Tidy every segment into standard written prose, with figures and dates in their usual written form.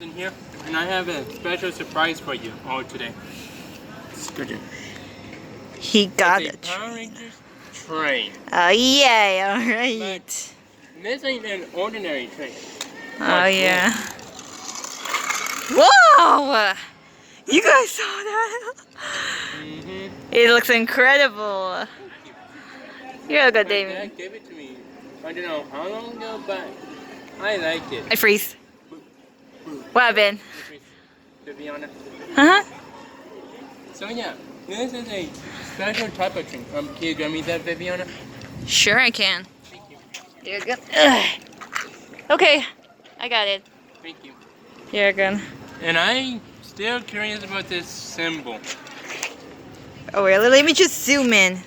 In here, and I have a special surprise for you all today. He got It's a it. Power Rangers train. Oh yay! All right. But this ain't an ordinary train. Oh yeah. Whoa! You guys saw that? It looks incredible. You're a good My Damien. dad gave it to me. I don't know how long ago, but I like it. I freeze. What happened? To be honest. Uh huh. So yeah, this is a special type of train. Can you grab me that, Viviana? Sure, I can. Thank you. You're good. Ugh. Okay, I got it. Thank you. You're good. And I'm still curious about this symbol. Oh really? Let me just zoom in.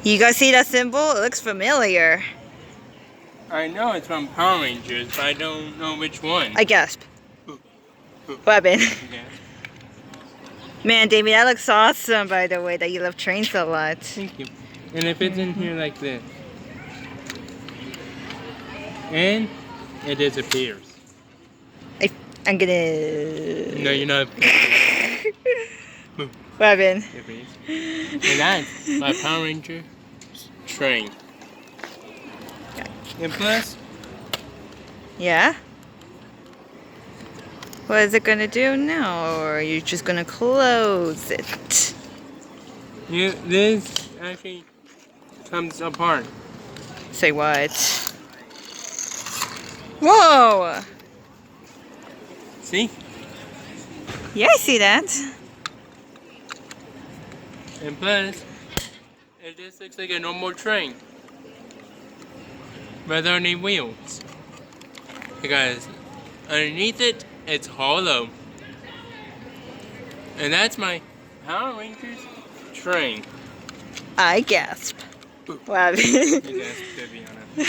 You guys see that symbol? It looks familiar. I know it's from Power Rangers, but I don't know which one. I gasped. What happened? Yeah. Man, Damien, that looks awesome, by the way, that you love trains a lot. Thank you. And if it's in here like this, and it disappears. I'm gonna... No, you're not. What happened? And that's my Power Ranger train. And plus, Yeah? What is it gonna do now? Or are you just gonna close it? this actually comes apart. Say what? Whoa! See? Yeah, I see that. And plus, it just looks like a normal train. Without any wheels. Because underneath it, it's hollow. And that's my Power Rangers train. I gasp. What happened? You guys could be on it.